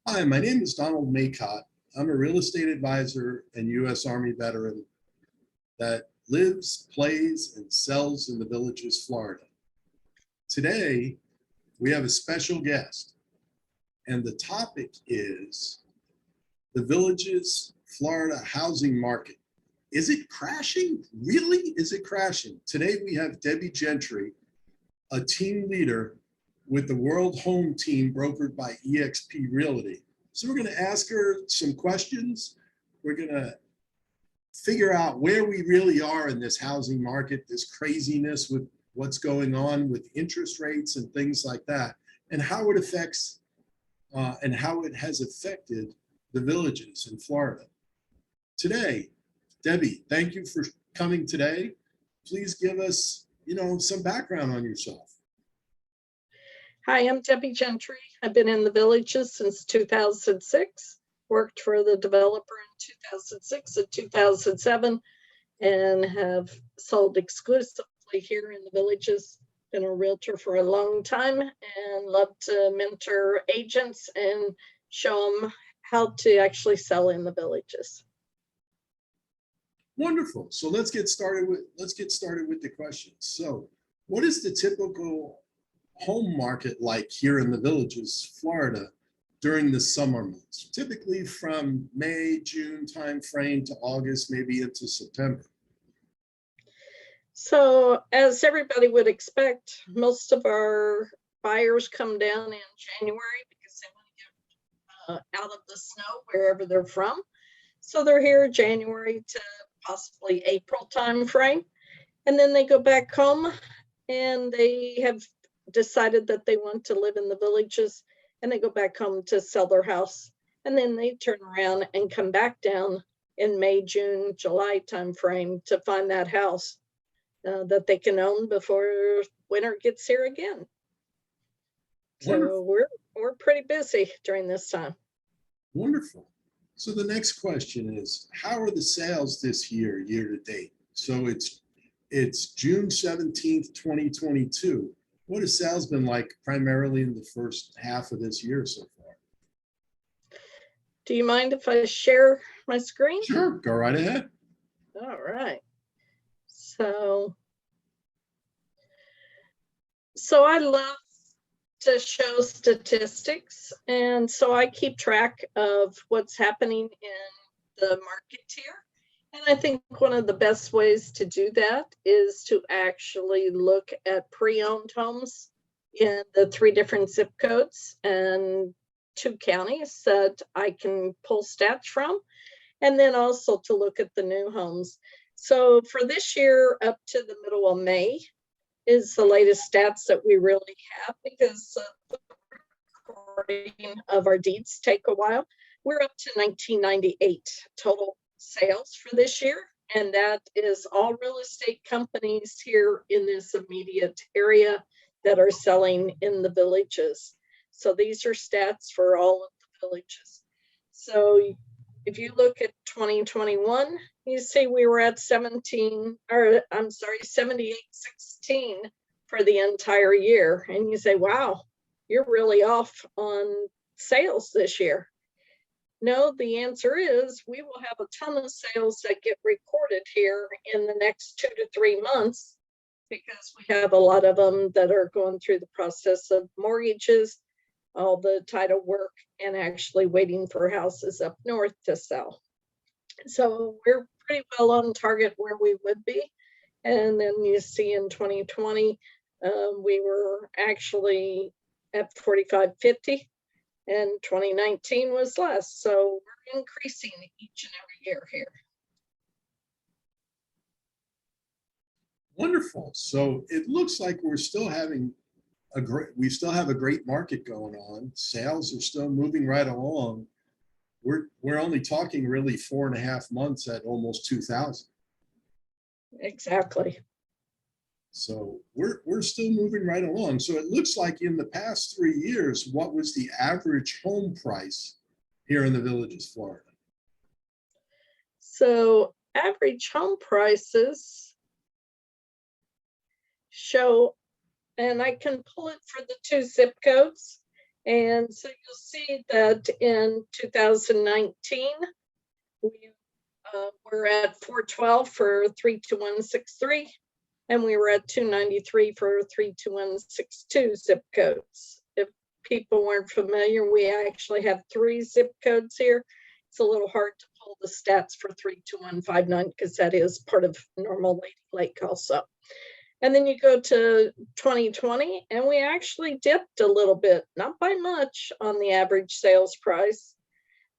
Hi, my name is Donald Maycott. I'm a real estate advisor and U.S. Army veteran that lives, plays, and sells in the Villages, Florida. Today, we have a special guest, and the topic is the Villages, Florida housing market. Is it crashing? Really? Is it crashing? Today, we have Debbie Gentry, a team leader with the World Home Team brokered by eXp Realty. So we're going to ask her some questions. We're going to figure out where we really are in this housing market, this craziness with what's going on with interest rates and things like that, and how it affects and how it has affected the Villages in Florida. Today, Debbie, thank you for coming today. Please give us, some background on yourself. Hi, I'm Debbie Gentry. I've been in the Villages since 2006, worked for the developer in 2006 and 2007, and have sold exclusively here in the Villages. Been a realtor for a long time and love to mentor agents and show them how to actually sell in the Villages. Wonderful. So let's get started with the questions. So what is the typical home market like here in the Villages, Florida, during the summer months, typically from May, June timeframe to August, maybe into September? So as everybody would expect, most of our buyers come down in January because they want to get out of the snow wherever they're from. So they're here January to possibly April timeframe. And then they go back home and they have decided that they want to live in the Villages, and they go back home to sell their house. And then they turn around and come back down in May, June, July timeframe to find that house that they can own before winter gets here again. Wonderful. So we're pretty busy during this time. Wonderful. So the next question is, how are the sales this year to date? So it's June 17th, 2022. What has sales been like primarily in the first half of this year so far? Do you mind if I share my screen? Sure, go right ahead. All right. So I love to show statistics, and so I keep track of what's happening in the market here. And I think one of the best ways to do that is to actually look at pre-owned homes in the 3 different zip codes and 2 counties that I can pull stats from, and then also to look at the new homes. So for this year up to the middle of May is the latest stats that we really have, because the recording of our deeds take a while. We're up to 1998 total sales for this year, and that is all real estate companies here in this immediate area that are selling in the Villages. So these are stats for all of the Villages. So if you look at 2021, you see we were at 7816 for the entire year, and you say, wow, you're really off on sales this year. No, the answer is we will have a ton of sales that get recorded here in the next 2 to 3 months, because we have a lot of them that are going through the process of mortgages, all the title work, and actually waiting for houses up north to sell. So we're pretty well on target where we would be. And then you see in 2020, we were actually at 4550. And 2019 was less. So we're increasing each and every year here. Wonderful. So it looks like we still have a great market going on. Sales are still moving right along. We're only talking really 4.5 months at almost 2,000. Exactly. So we're still moving right along. So it looks like in the past 3 years, what was the average home price here in the Villages, Florida? So average home prices show, and I can pull it for the 2 zip codes, And so you'll see that in 2019, we were at 412 for 32163, and we were at 293 for 32162 zip codes. If people weren't familiar, we actually have 3 zip codes here. It's a little hard to pull the stats for 32159 because that is part of normal Lake also. And then you go to 2020, and we actually dipped a little bit, not by much, on the average sales price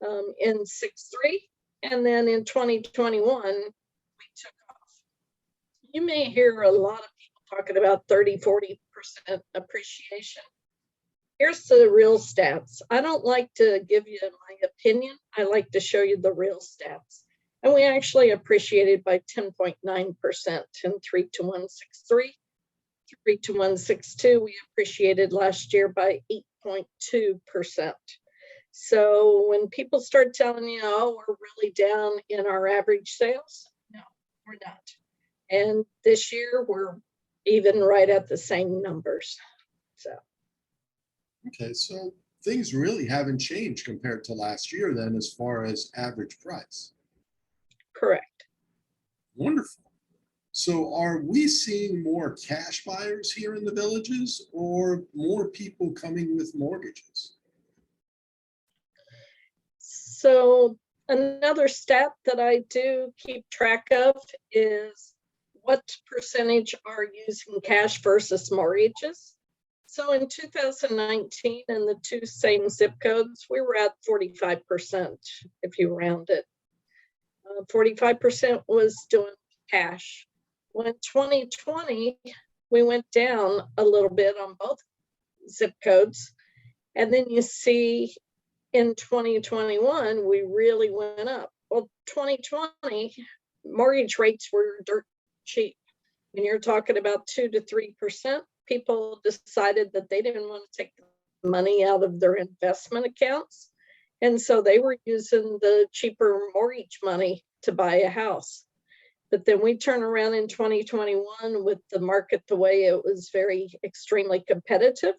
in 6.3. And then in 2021, we took off. You may hear a lot of people talking about 30, 40% appreciation. Here's the real stats. I don't like to give you my opinion. I like to show you the real stats. And we actually appreciated by 10.9% in 32163. 32162, we appreciated last year by 8.2%. So when people start telling you, oh, we're really down in our average sales, no, we're not. And this year we're even right at the same numbers. So. Okay, so things really haven't changed compared to last year then, as far as average price. Correct. Wonderful. So are we seeing more cash buyers here in the villages, or more people coming with mortgages? So another stat that I do keep track of is what percentage are using cash versus mortgages. So in 2019, in the 2 same zip codes, we were at 45%, if you round it. 45% was doing cash. When 2020, we went down a little bit on both zip codes. And then you see in 2021, we really went up. Well, 2020, mortgage rates were dirt cheap. When you're talking about 2 to 3%, people decided that they didn't want to take the money out of their investment accounts. And so they were using the cheaper mortgage money to buy a house. But then we turn around in 2021 with the market the way it was, very extremely competitive,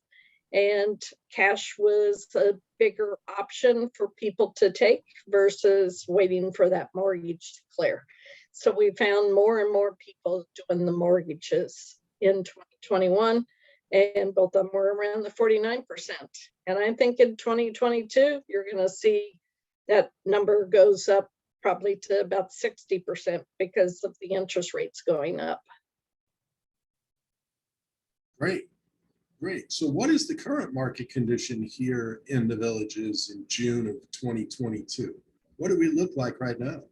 and cash was a bigger option for people to take versus waiting for that mortgage to clear. So we found more and more people doing the mortgages in 2021, and both of them were around the 49%. And I think in 2022, you're going to see that number goes up probably to about 60% because of the interest rates going up. Great, great. So what is the current market condition here in the villages in June of 2022? What do we look like right now?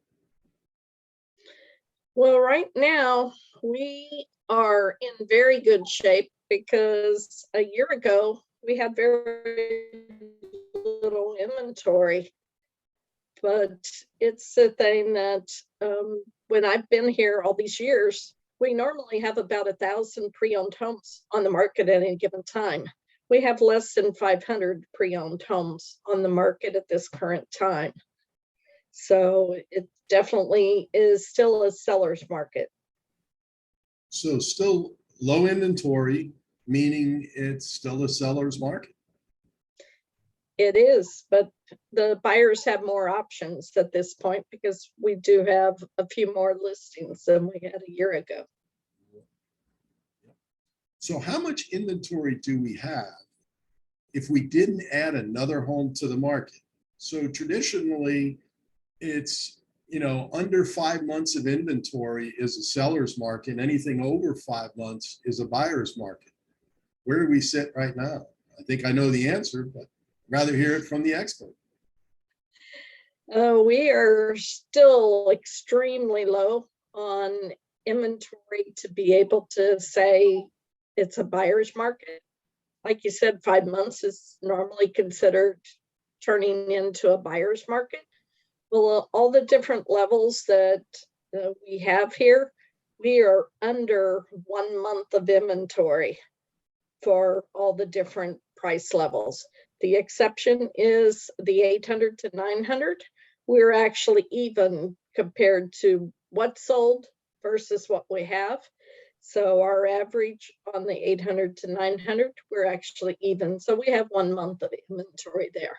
Well, right now we are in very good shape because a year ago we had very little inventory. But it's the thing that when I've been here all these years, we normally have about 1,000 pre-owned homes on the market at any given time. We have less than 500 pre-owned homes on the market at this current time. So it definitely is still a seller's market. So still low inventory, meaning it's still a seller's market. It is, but the buyers have more options at this point because we do have a few more listings than we had a year ago. So how much inventory do we have if we didn't add another home to the market? So traditionally, it's, under 5 months of inventory is a seller's market. Anything over 5 months is a buyer's market. Where do we sit right now? I think I know the answer, but rather hear it from the expert. We are still extremely low on inventory to be able to say it's a buyer's market. Like you said, 5 months is normally considered turning into a buyer's market. Well, all the different levels that we have here, we are under 1 month of inventory for all the different price levels. The exception is the 800 to 900. We're actually even compared to what's sold versus what we have. So our average on the 800 to 900, we're actually even. So we have 1 month of inventory there.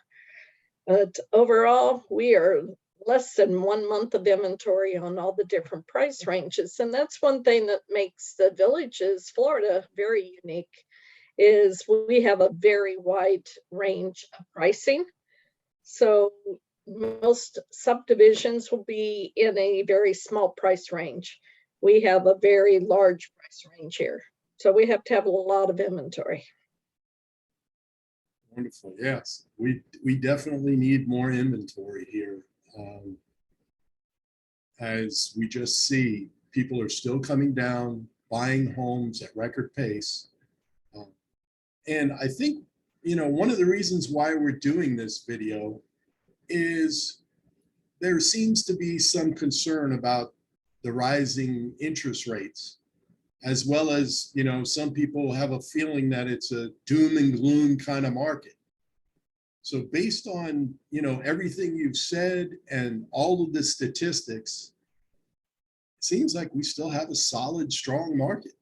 But overall, we are less than 1 month of inventory on all the different price ranges. And that's one thing that makes the Villages, Florida, very unique, is we have a very wide range of pricing. So most subdivisions will be in a very small price range. We have a very large price range here. So we have to have a lot of inventory. Wonderful. Yes, we definitely need more inventory here. As we just see, people are still coming down, buying homes at record pace. And I think, one of the reasons why we're doing this video is there seems to be some concern about the rising interest rates, as well as, some people have a feeling that it's a doom and gloom kind of market. So based on, everything you've said and all of the statistics, it seems like we still have a solid, strong market.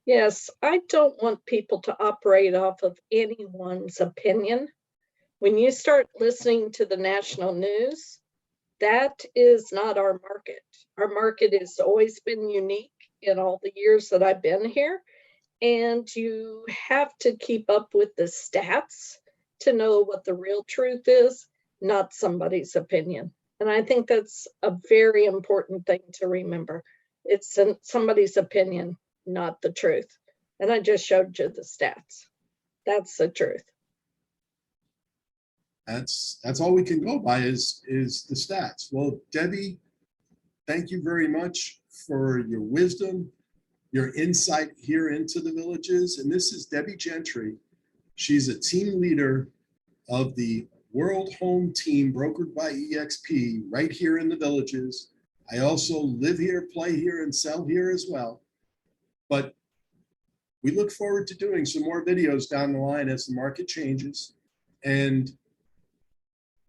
Yes, I don't want people to operate off of anyone's opinion. When you start listening to the national news, that is not our market. Our market has always been unique in all the years that I've been here. And you have to keep up with the stats to know what the real truth is, not somebody's opinion. And I think that's a very important thing to remember. It's somebody's opinion, not the truth. And I just showed you the stats. That's the truth. That's all we can go by is the stats. Well, Debbie, thank you very much for your wisdom, your insight here into the Villages. And this is Debbie Gentry. She's a team leader of the World Home Team brokered by eXp right here in the Villages. I also live here, play here, and sell here as well. But we look forward to doing some more videos down the line as the market changes. And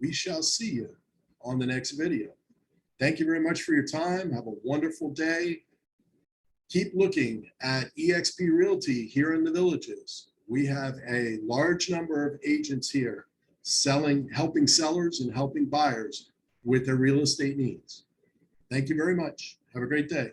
we shall see you on the next video. Thank you very much for your time. Have a wonderful day. Keep looking at eXp Realty here in the Villages. We have a large number of agents here helping sellers and helping buyers with their real estate needs. Thank you very much. Have a great day.